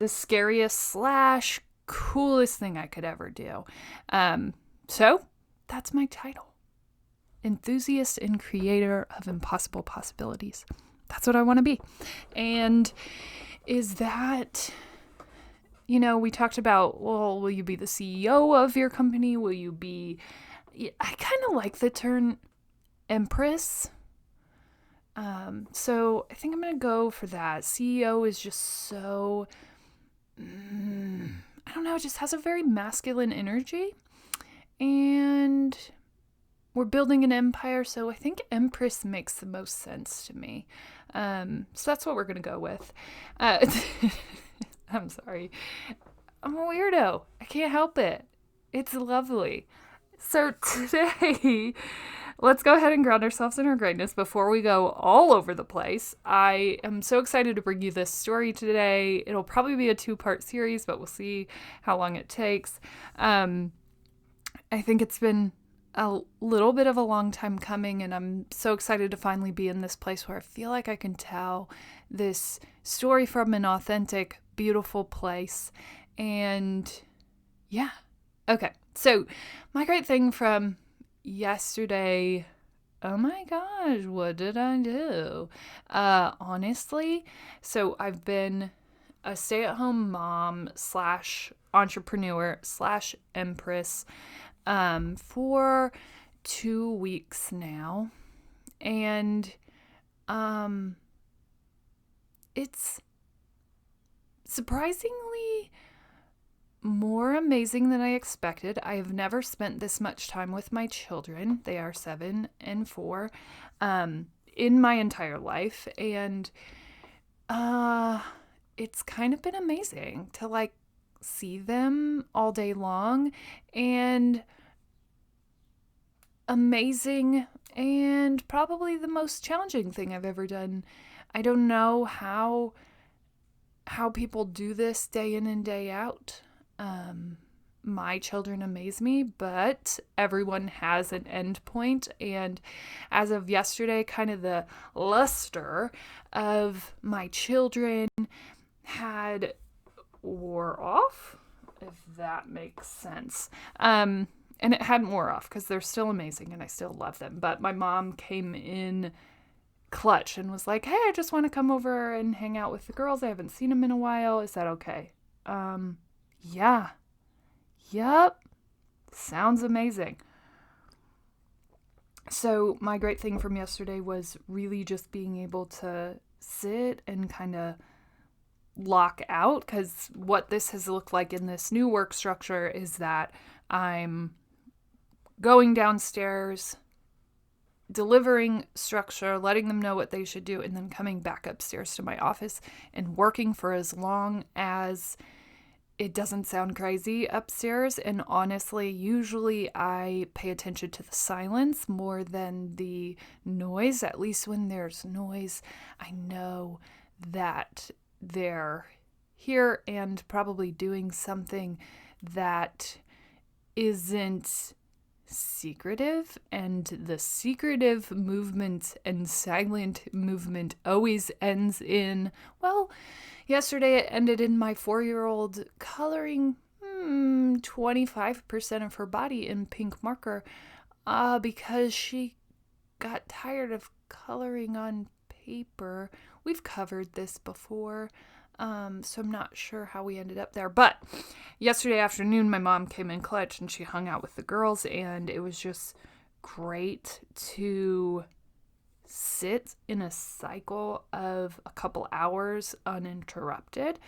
the scariest slash coolest thing I could ever do. So that's my title. Enthusiast and creator of impossible possibilities. That's what I want to be. And is that, we talked about, well, will you be the CEO of your company? Will you be, I kind of like the term empress. So I think I'm going to go for that. CEO is just so, I don't know, it just has a very masculine energy. And we're building an empire, so I think Empress makes the most sense to me. So that's what we're going to go with. I'm sorry. I'm a weirdo. I can't help it. It's lovely. So today, let's go ahead and ground ourselves in our greatness before we go all over the place. I am so excited to bring you this story today. It'll probably be a 2-part series, but we'll see how long it takes. I think it's been a little bit of a long time coming, and I'm so excited to finally be in this place where I feel like I can tell this story from an authentic, beautiful place. And yeah. Okay. So my great thing from yesterday, oh my gosh, what did I do? Honestly, so I've been a stay-at-home mom slash entrepreneur slash empress for 2 weeks now. And it's surprisingly more amazing than I expected. I have never spent this much time with my children. They are 7 and 4 in my entire life. And it's kind of been amazing to see them all day long, and amazing, and probably the most challenging thing I've ever done. I don't know how people do this day in and day out. My children amaze me, but everyone has an end point, and as of yesterday, kind of the luster of my children had wore off, if that makes sense. And it hadn't wore off because they're still amazing and I still love them. But my mom came in clutch and was like, hey, I just want to come over and hang out with the girls. I haven't seen them in a while. Is that okay? Yeah. Yep. Sounds amazing. So my great thing from yesterday was really just being able to sit and kind of lock out, because what this has looked like in this new work structure is that I'm going downstairs, delivering structure, letting them know what they should do, and then coming back upstairs to my office and working for as long as it doesn't sound crazy upstairs. And honestly, usually I pay attention to the silence more than the noise. At least when there's noise, I know that they're here and probably doing something that isn't secretive. And the secretive movement and silent movement always ends in, well, yesterday it ended in my 4-year-old coloring 25% of her body in pink marker because she got tired of coloring on paper. We've covered this before, so I'm not sure how we ended up there. But yesterday afternoon, my mom came in clutch and she hung out with the girls, and it was just great to sit in a cycle of a couple hours uninterrupted.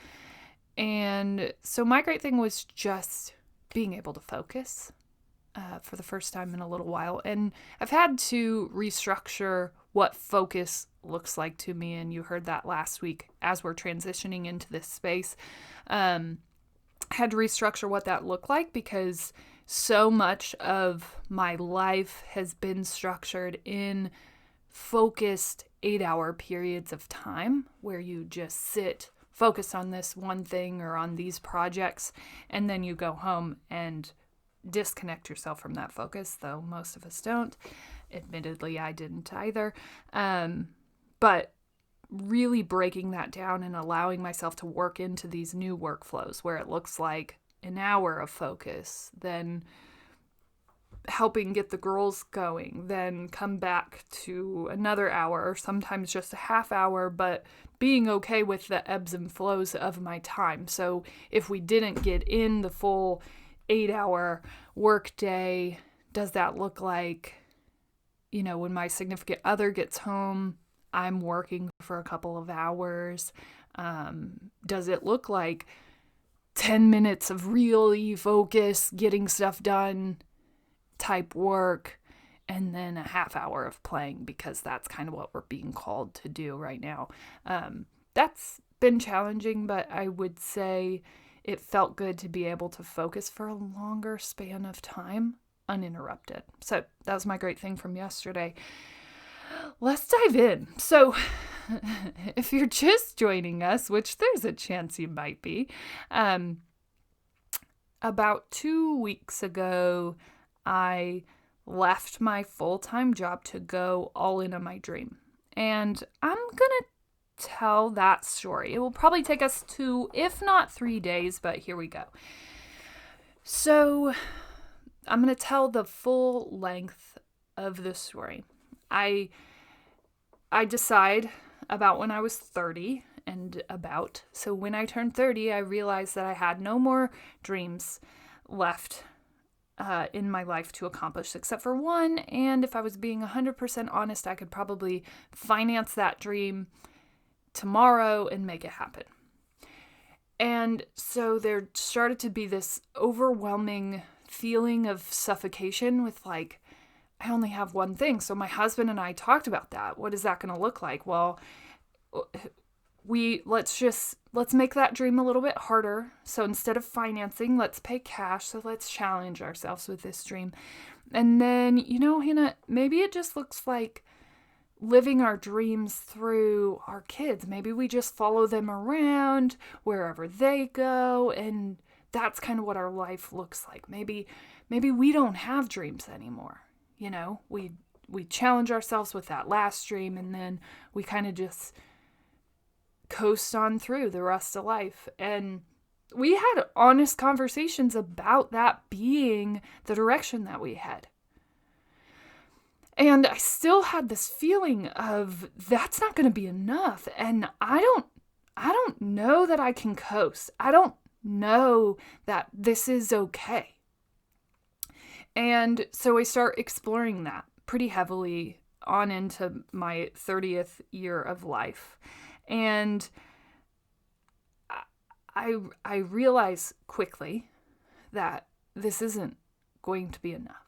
And so my great thing was just being able to focus for the first time in a little while. And I've had to restructure what focus looks like to me, and you heard that last week as we're transitioning into this space. I had to restructure what that looked like because so much of my life has been structured in focused 8-hour periods of time where you just sit, focus on this one thing or on these projects, and then you go home and disconnect yourself from that focus, though most of us don't. Admittedly, I didn't either. But really breaking that down and allowing myself to work into these new workflows where it looks like an hour of focus, then helping get the girls going, then come back to another hour or sometimes just a half hour, but being okay with the ebbs and flows of my time. So if we didn't get in the full 8-hour work day, does that look like, when my significant other gets home, I'm working for a couple of hours? Does it look like 10 minutes of really focus, getting stuff done type work, and then a half hour of playing, because that's kind of what we're being called to do right now? That's been challenging, but I would say it felt good to be able to focus for a longer span of time uninterrupted. So that was my great thing from yesterday. Let's dive in. So if you're just joining us, which there's a chance you might be, about 2 weeks ago, I left my full-time job to go all in on my dream. And I'm going to tell that story. It will probably take us 2, if not 3 days, but here we go. So I'm going to tell the full length of the story. I decide about when I was 30 so when I turned 30, I realized that I had no more dreams left in my life to accomplish except for one, and if I was being 100% honest, I could probably finance that dream tomorrow and make it happen. And so there started to be this overwhelming feeling of suffocation with I only have one thing. So my husband and I talked about that. What is that going to look like? Well, let's make that dream a little bit harder. So instead of financing, let's pay cash. So let's challenge ourselves with this dream. And then, Hannah, maybe it just looks like living our dreams through our kids. Maybe we just follow them around wherever they go, and that's kind of what our life looks like. Maybe we don't have dreams anymore. We challenge ourselves with that last dream, and then we kind of just coast on through the rest of life. And we had honest conversations about that being the direction that we head. And I still had this feeling of that's not going to be enough. And I don't know that I can coast. I don't know that this is okay. And so I start exploring that pretty heavily on into my 30th year of life. And I realize quickly that this isn't going to be enough.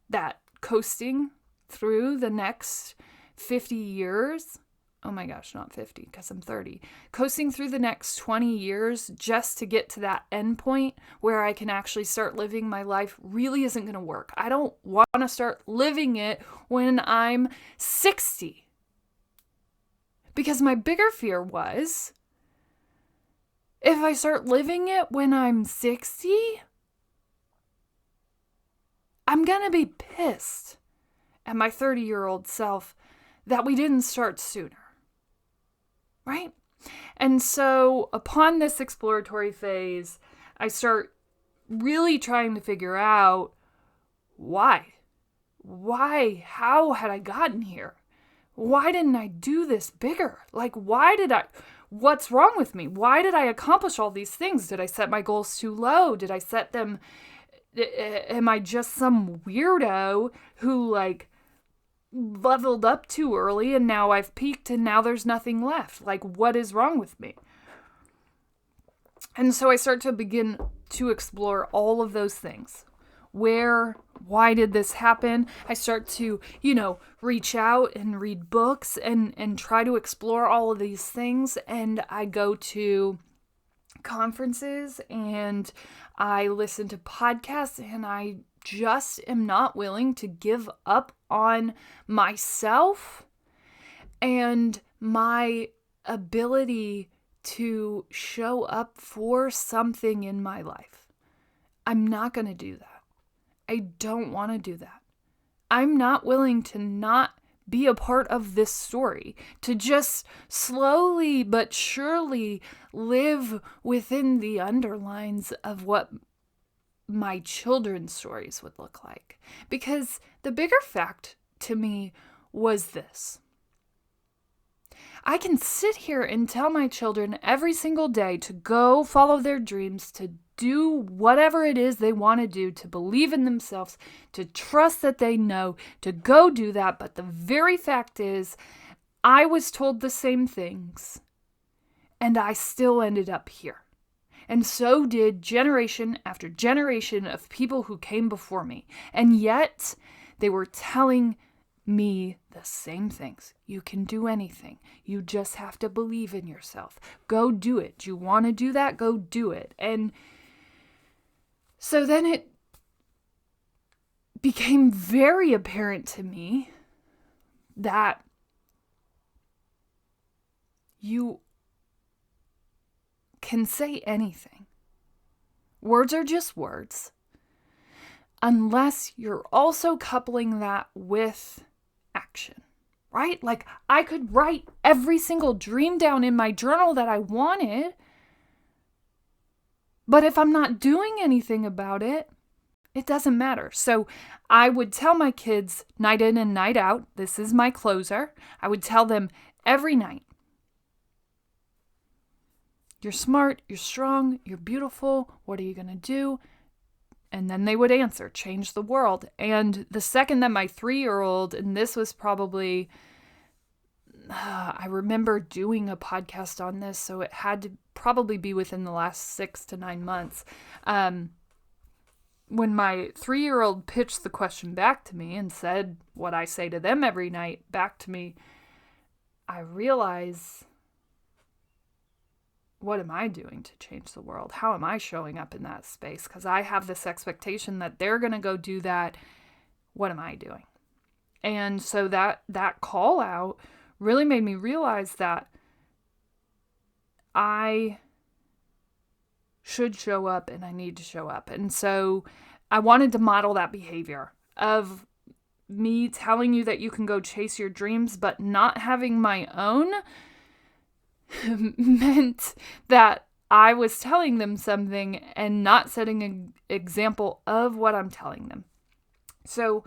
That coasting through the next 50 years, oh my gosh, not 50 because I'm 30, coasting through the next 20 years just to get to that end point where I can actually start living my life really isn't going to work. I don't want to start living it when I'm 60. Because my bigger fear was, if I start living it when I'm 60, I'm going to be pissed at my 30-year-old self that we didn't start sooner. Right? And so upon this exploratory phase, I start really trying to figure out why. How had I gotten here? Why didn't I do this bigger? What's wrong with me? Why did I accomplish all these things? Did I set my goals too low? Did I set them, am I just some weirdo who leveled up too early and now I've peaked and now there's nothing left? What is wrong with me? And so I start to begin to explore all of those things. Why did this happen? I start to, reach out and read books and try to explore all of these things. And I go to conferences and I listen to podcasts, and I just am not willing to give up on myself and my ability to show up for something in my life. I'm not going to do that. I don't want to do that. I'm not willing to not be a part of this story, to just slowly but surely live within the underlines of what my children's stories would look like. Because the bigger fact to me was this. I can sit here and tell my children every single day to go follow their dreams, to do whatever it is they want to do, to believe in themselves, to trust that they know, to go do that. But the very fact is, I was told the same things, and I still ended up here. And so did generation after generation of people who came before me. And yet, they were telling me the same things. You can do anything. You just have to believe in yourself. Go do it. Do you want to do that? Go do it. And so then it became very apparent to me that you can say anything. Words are just words, unless you're also coupling that with action, right? Like, I could write every single dream down in my journal that I wanted, but if I'm not doing anything about it, it doesn't matter. So I would tell my kids night in and night out, this is my closer. I would tell them every night, you're smart, you're strong, you're beautiful, what are you going to do? And then they would answer, change the world. And the second that my 3-year-old, and this was probably, I remember doing a podcast on this, so it had to probably be within the last 6 to 9 months. When my 3-year-old pitched the question back to me and said what I say to them every night back to me, I realized, what am I doing to change the world? How am I showing up in that space? Because I have this expectation that they're going to go do that. What am I doing? And so that call out really made me realize that I should show up and I need to show up. And so I wanted to model that behavior of me telling you that you can go chase your dreams, but not having my own meant that I was telling them something and not setting an example of what I'm telling them. So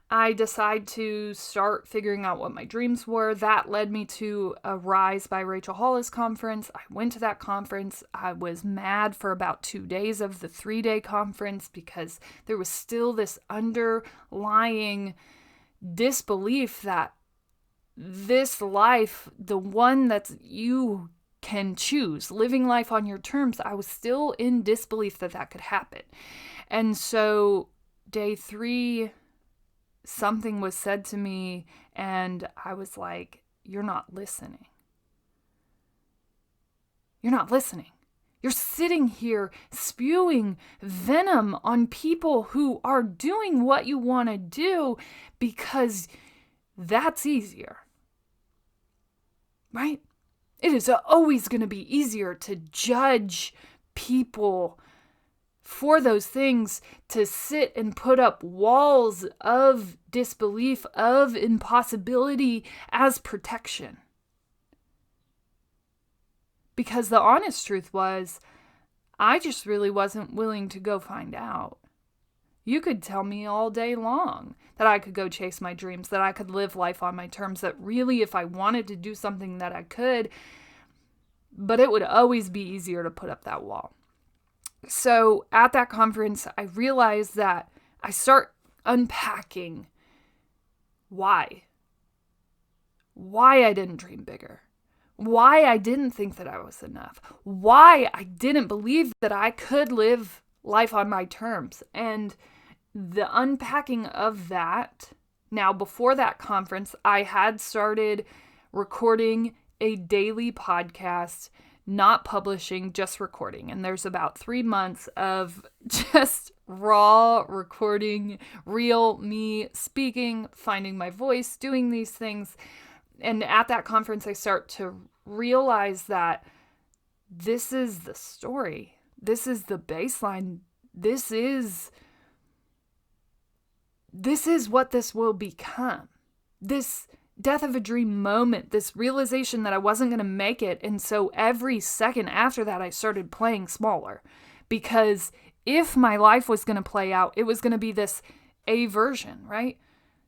I decided to start figuring out what my dreams were. That led me to a Rise by Rachel Hollis conference. I went to that conference. I was mad for about 2 days of the 3-day conference because there was still this underlying disbelief that this life, the one that you can choose, living life on your terms, I was still in disbelief that that could happen. And so day 3, something was said to me and I was like, you're not listening. You're not listening. You're sitting here spewing venom on people who are doing what you want to do because that's easier. Right? It is always going to be easier to judge people for those things, to sit and put up walls of disbelief, of impossibility as protection. Because the honest truth was, I just really wasn't willing to go find out. You could tell me all day long that I could go chase my dreams, that I could live life on my terms, that really if I wanted to do something that I could, but it would always be easier to put up that wall. So at that conference, I realized that I start unpacking why I didn't dream bigger, why I didn't think that I was enough, why I didn't believe that I could live life on my terms. And the unpacking of that, now before that conference, I had started recording a daily podcast, not publishing, just recording. And there's about 3 months of just raw recording, real me speaking, finding my voice, doing these things. And at that conference, I start to realize that this is the story. This is the baseline. This is what this will become. This death of a dream moment, this realization that I wasn't going to make it. And so every second after that, I started playing smaller, because if my life was going to play out, it was going to be this A version, right?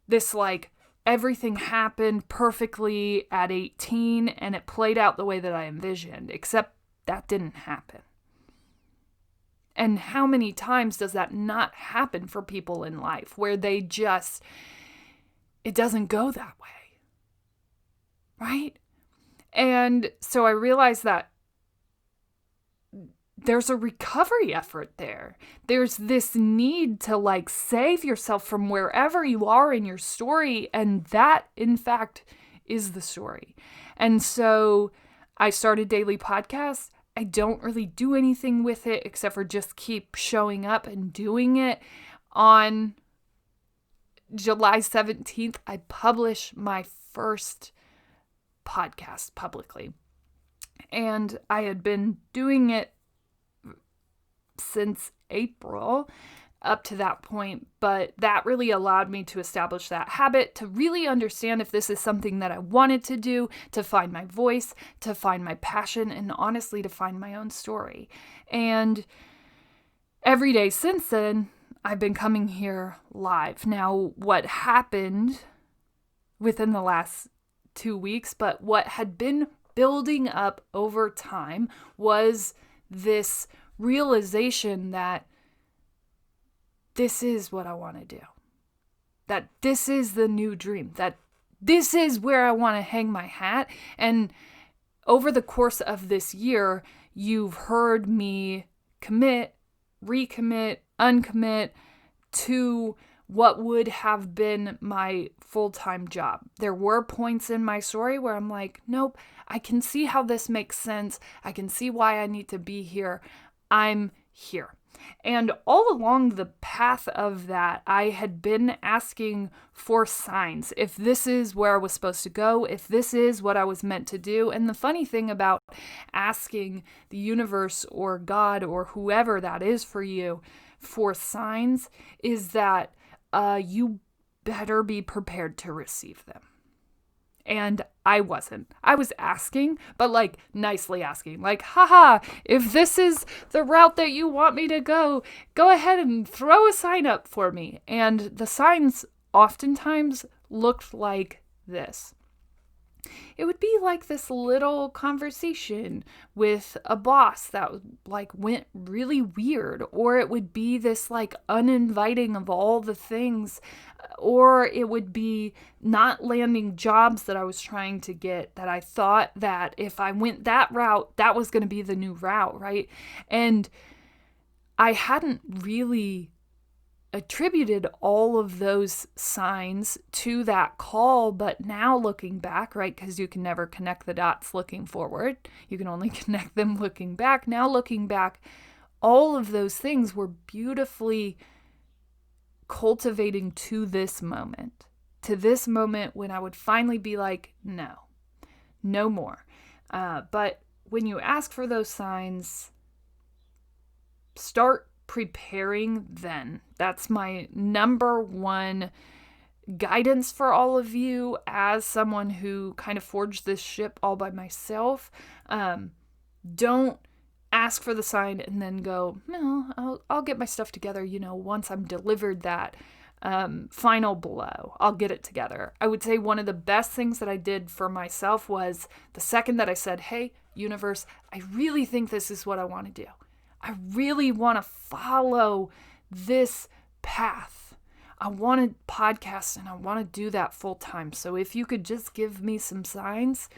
This like everything happened perfectly at 18 and it played out the way that I envisioned, except that didn't happen. And how many times does that not happen for people in life where they just, it doesn't go that way, right? And so I realized that there's a recovery effort there. There's this need to like save yourself from wherever you are in your story. And that, in fact, is the story. And so I started daily podcasts. I don't really do anything with it except for just keep showing up and doing it. On July 17th, I publish my first podcast publicly. And I had been doing it since April up to that point, but that really allowed me to establish that habit, to really understand if this is something that I wanted to do, to find my voice, to find my passion, and honestly to find my own story. And every day since then, I've been coming here live. Now, what happened within the last 2 weeks, but what had been building up over time, was this realization that this is what I want to do. That this is the new dream. That this is where I want to hang my hat. And over the course of this year, you've heard me commit, recommit, uncommit to what would have been my full-time job. There were points in my story where I'm like, nope, I can see how this makes sense. I can see why I need to be here. I'm here. And all along the path of that, I had been asking for signs. If this is where I was supposed to go, if this is what I was meant to do. And the funny thing about asking the universe or God or whoever that is for you for signs is that you better be prepared to receive them. And I wasn't. I was asking, but like nicely asking, like, haha, if this is the route that you want me to go ahead and throw a sign up for me. And the signs oftentimes looked like this. It would be like this little conversation with a boss that like went really weird, or it would be this like uninviting of all the things, or it would be not landing jobs that I was trying to get, that I thought that if I went that route, that was going to be the new route, right? And I hadn't really attributed all of those signs to that call, but now looking back, right, because you can never connect the dots looking forward, you can only connect them looking back. Now looking back, all of those things were beautifully cultivating to this moment when I would finally be like, no more. But when you ask for those signs, start preparing then. That's my number one guidance for all of you as someone who kind of forged this ship all by myself. Don't ask for the sign and then go, no, I'll get my stuff together, once I'm delivered that final blow, I'll get it together. I would say one of the best things that I did for myself was the second that I said, hey, universe, I really think this is what I want to do. I really want to follow this path. I want to podcast and I want to do that full time. So if you could just give me some signs,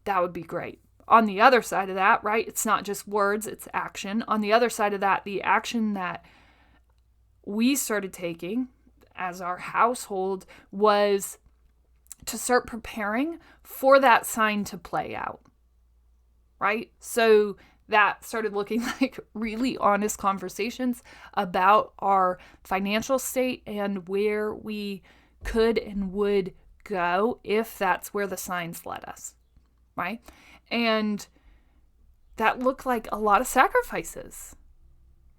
that would be great. On the other side of that, right, it's not just words, it's action. On the other side of that, the action that we started taking as our household was to start preparing for that sign to play out, right? So that started looking like really honest conversations about our financial state and where we could and would go if that's where the signs led us, right? And that looked like a lot of sacrifices,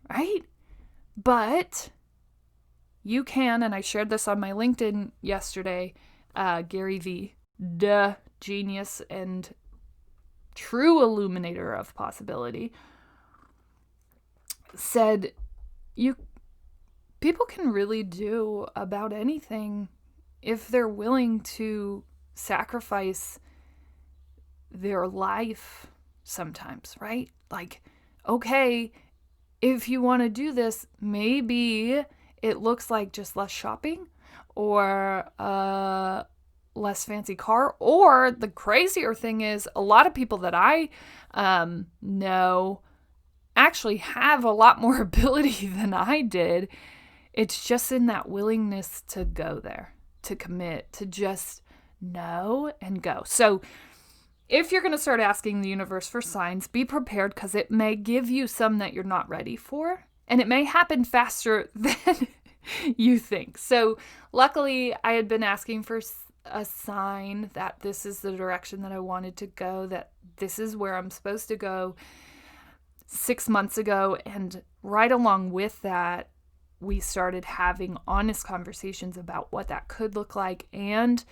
right? But you can, and I shared this on my LinkedIn yesterday, Gary V, genius and true illuminator of possibility, said, people can really do about anything if they're willing to sacrifice their life sometimes, right? Like, okay, if you want to do this, maybe it looks like just less shopping or less fancy car. Or the crazier thing is, a lot of people that I know actually have a lot more ability than I did. It's just in that willingness to go there, to commit, to just know and go. So if you're going to start asking the universe for signs, be prepared, because it may give you some that you're not ready for, and it may happen faster than you think. So luckily, I had been asking for a sign that this is the direction that I wanted to go, that this is where I'm supposed to go 6 months ago. And right along with that, we started having honest conversations about what that could look like. And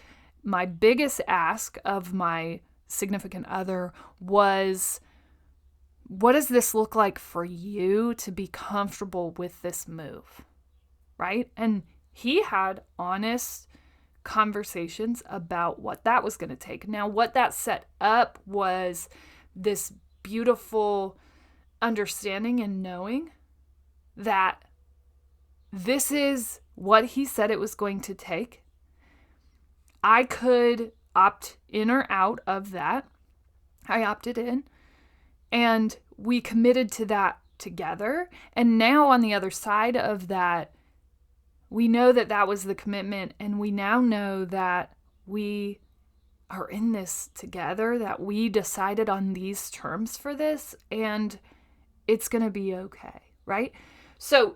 my biggest ask of my significant other was, what does this look like for you to be comfortable with this move, right? And he had honest conversations about what that was going to take. Now, what that set up was this beautiful understanding and knowing that this is what he said it was going to take. I could opt in or out of that. I opted in, and we committed to that together. And now on the other side of that, we know that that was the commitment, and we now know that we are in this together, that we decided on these terms for this, and it's going to be okay, right? So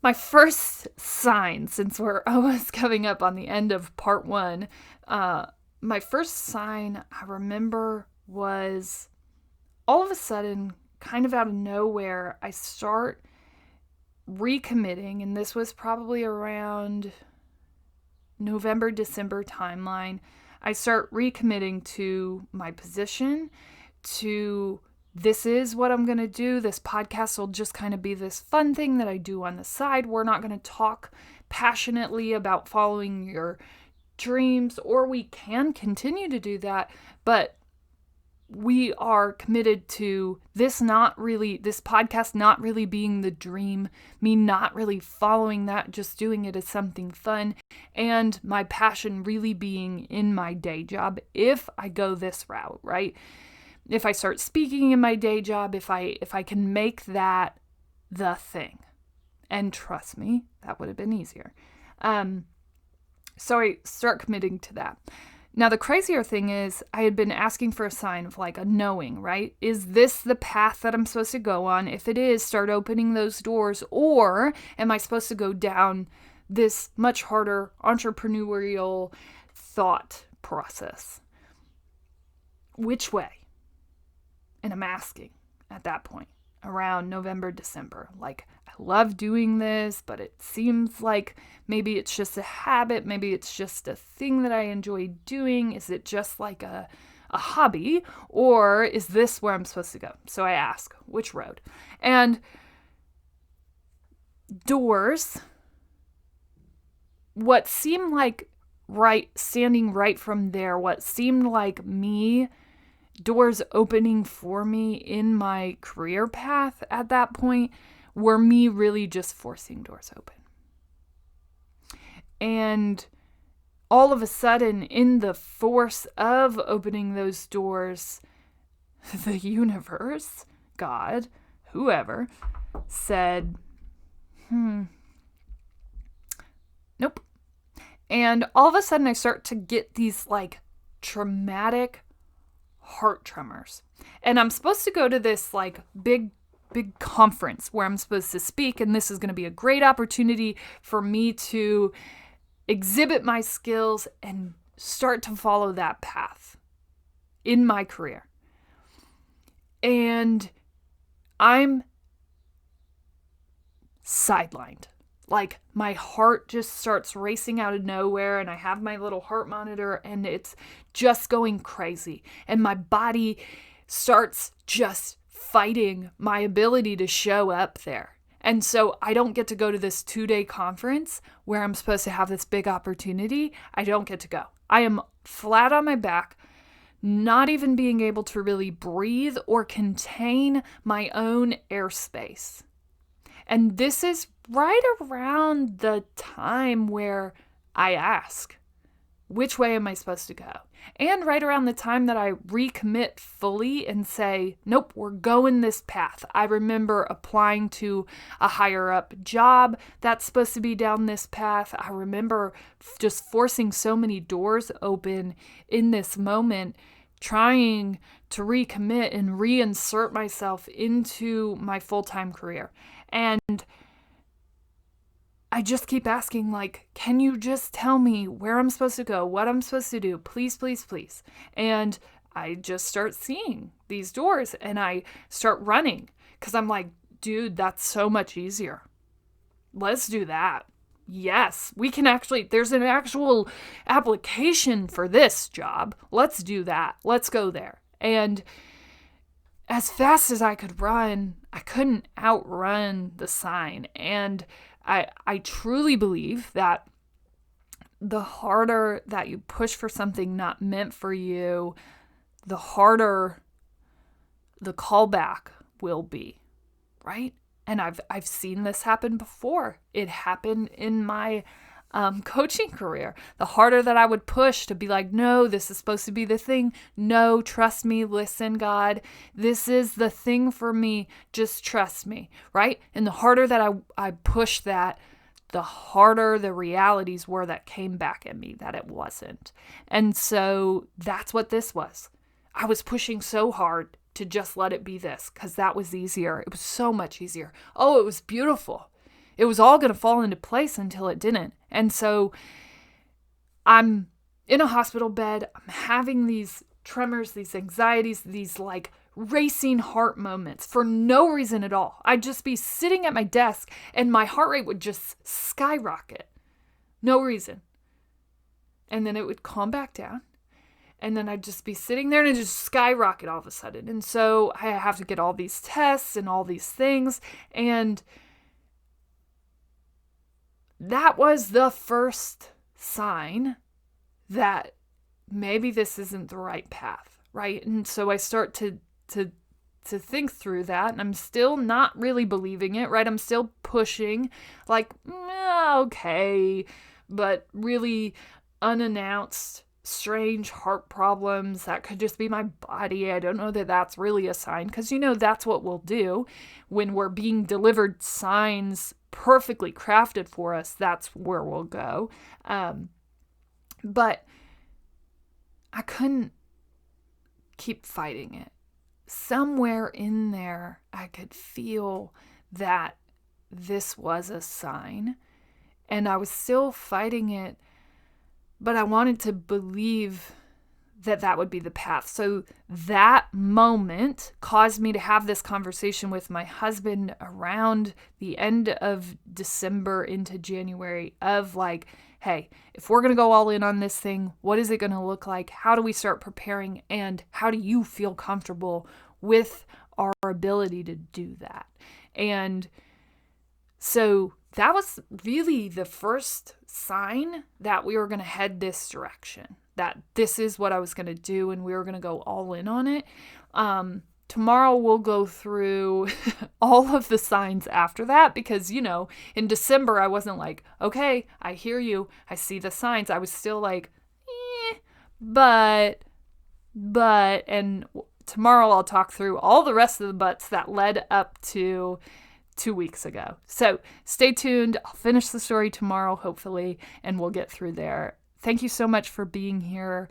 my first sign, since we're almost coming up on the end of part 1, my first sign I remember was, all of a sudden, kind of out of nowhere, I start recommitting, and this was probably around November, December timeline. I start recommitting to my position, to this is what I'm going to do. This podcast will just kind of be this fun thing that I do on the side. We're not going to talk passionately about following your dreams, or we can continue to do that, but we are committed to this podcast not really being the dream, me not really following that, just doing it as something fun, and my passion really being in my day job if I go this route, right? If I start speaking in my day job, if I can make that the thing. And trust me, that would have been easier. So I start committing to that. Now, the crazier thing is, I had been asking for a sign of like a knowing, right? Is this the path that I'm supposed to go on? If it is, start opening those doors. Or am I supposed to go down this much harder entrepreneurial thought process? Which way? And I'm asking at that point, around November, December. Like, I love doing this, but it seems like maybe it's just a habit. Maybe it's just a thing that I enjoy doing. Is it just like a hobby? Or is this where I'm supposed to go? So I ask, which road? And doors, what seemed like standing right from there, what seemed like me, doors opening for me in my career path at that point, were me really just forcing doors open. And all of a sudden, in the force of opening those doors, the universe, God, whoever, said, nope. And all of a sudden, I start to get these like traumatic heart tremors. And I'm supposed to go to this like big conference where I'm supposed to speak, and this is going to be a great opportunity for me to exhibit my skills and start to follow that path in my career. And I'm sidelined. like my heart just starts racing out of nowhere, and I have my little heart monitor and it's just going crazy. And my body starts just fighting my ability to show up there. And so I don't get to go to this 2-day conference where I'm supposed to have this big opportunity. I don't get to go. I am flat on my back, not even being able to really breathe or contain my own airspace. And this is right around the time where I ask, which way am I supposed to go? And right around the time that I recommit fully and say, nope, we're going this path. I remember applying to a higher up job that's supposed to be down this path. I remember just forcing so many doors open in this moment, trying to recommit and reinsert myself into my full-time career. And I just keep asking, like, can you just tell me where I'm supposed to go, what I'm supposed to do? Please, please, please. And I just start seeing these doors and I start running because I'm like, dude, that's so much easier. Let's do that. Yes, we can actually, there's an actual application for this job. Let's do that. Let's go there. And as fast as I could run, I couldn't outrun the sign. And I truly believe that the harder that you push for something not meant for you, the harder the callback will be, right? And I've seen this happen before. It happened in my coaching career. The harder that I would push to be like, no, this is supposed to be the thing. No, trust me. Listen, God, this is the thing for me. Just trust me, right? And the harder that I pushed that, the harder the realities were that came back at me that it wasn't. And so that's what this was. I was pushing so hard to just let it be this because that was easier. It was so much easier. Oh, it was beautiful. It was all going to fall into place until it didn't. And so I'm in a hospital bed. I'm having these tremors, these anxieties, these like racing heart moments for no reason at all. I'd just be sitting at my desk and my heart rate would just skyrocket. No reason. And then it would calm back down. And then I'd just be sitting there and it'd just skyrocket all of a sudden. And so I have to get all these tests and all these things. And that was the first sign that maybe this isn't the right path, right? And so I start to think through that, and I'm still not really believing it, right? I'm still pushing, like, okay, but really unannounced, strange heart problems. That could just be my body. I don't know that that's really a sign, because, that's what we'll do when we're being delivered signs perfectly crafted for us. That's where we'll go. But I couldn't keep fighting it. Somewhere in there, I could feel that this was a sign, and I was still fighting it, but I wanted to believe that would be the path. So that moment caused me to have this conversation with my husband around the end of December into January of like, hey, if we're going to go all in on this thing, what is it going to look like? How do we start preparing? And how do you feel comfortable with our ability to do that? And so that was really the first sign that we were going to head this direction, that this is what I was going to do, and we were going to go all in on it. Tomorrow we'll go through all of the signs after that because, in December I wasn't like, okay, I hear you, I see the signs. I was still like, but, and tomorrow I'll talk through all the rest of the buts that led up to 2 weeks ago. So stay tuned. I'll finish the story tomorrow, hopefully, and we'll get through there. Thank you so much for being here.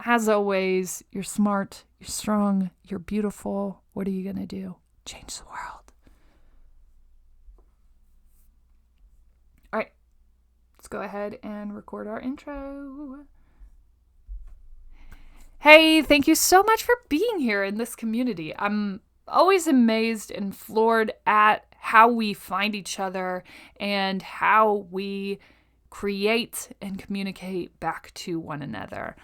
As always, you're smart, you're strong, you're beautiful. What are you going to do? Change the world. All right, let's go ahead and record our intro. Hey, thank you so much for being here in this community. I'm always amazed and floored at how we find each other and how we create and communicate back to one another.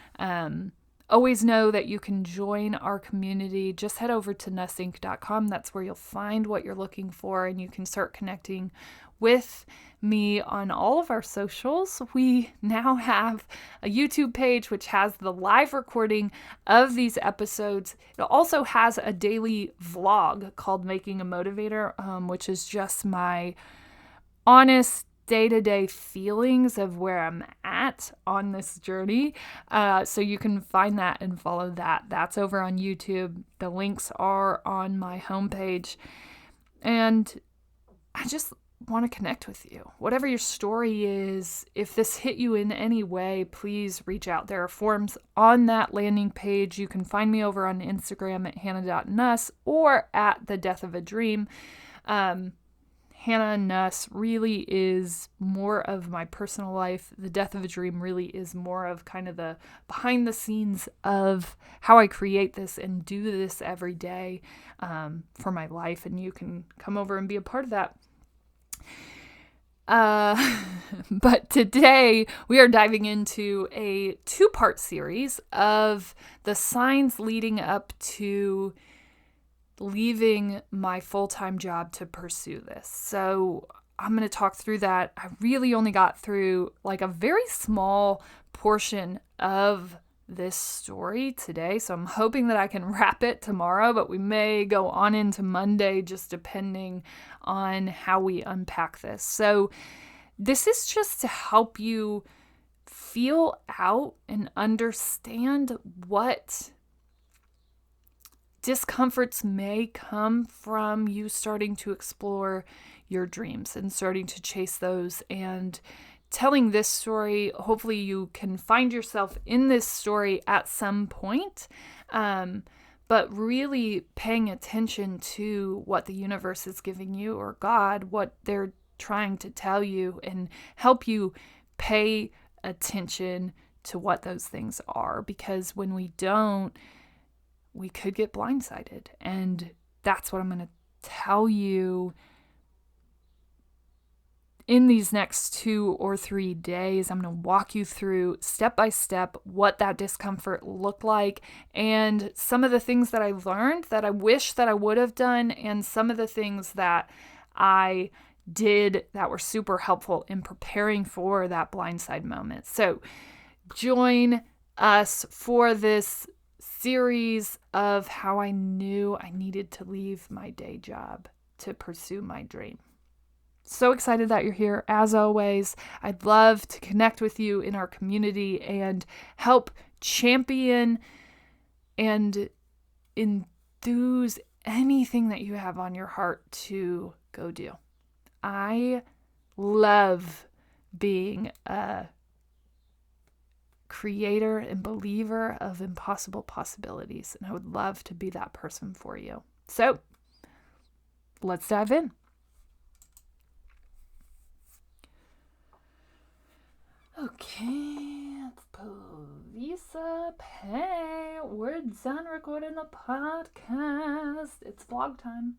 Always know that you can join our community. Just head over to nussinc.com. That's where you'll find what you're looking for, and you can start connecting with me on all of our socials. We now have a YouTube page which has the live recording of these episodes. It also has a daily vlog called Making a Motivator, which is just my honest day-to-day feelings of where I'm at on this journey. So you can find that and follow that. That's over on YouTube. The links are on my homepage. And I just want to connect with you. Whatever your story is, if this hit you in any way, please reach out. There are forms on that landing page. You can find me over on Instagram at hannah.nuss or at The Death of a Dream. Hannah Nuss really is more of my personal life. The Death of a Dream really is more of kind of the behind the scenes of how I create this and do this every day for my life. And you can come over and be a part of that. But today we are diving into a 2-part series of the signs leading up to leaving my full-time job to pursue this. So I'm going to talk through that. I really only got through like a very small portion of this story today, so I'm hoping that I can wrap it tomorrow, but we may go on into Monday just depending on how we unpack this. So this is just to help you feel out and understand what discomforts may come from you starting to explore your dreams and starting to chase those. And telling this story, hopefully you can find yourself in this story at some point, but really paying attention to what the universe is giving you, or God, what they're trying to tell you, and help you pay attention to what those things are. Because when we don't, we could get blindsided. And that's what I'm going to tell you in these next 2 or 3 days. I'm going to walk you through step by step what that discomfort looked like, and some of the things that I learned that I wish that I would have done, and some of the things that I did that were super helpful in preparing for that blindside moment. So join us for this series of how I knew I needed to leave my day job to pursue my dream. So excited that you're here. As always, I'd love to connect with you in our community and help champion and enthuse anything that you have on your heart to go do. I love being a creator and believer of impossible possibilities, and I would love to be that person for you. So let's dive in. Okay, let's pull these up. Hey, we're done recording the podcast. It's vlog time.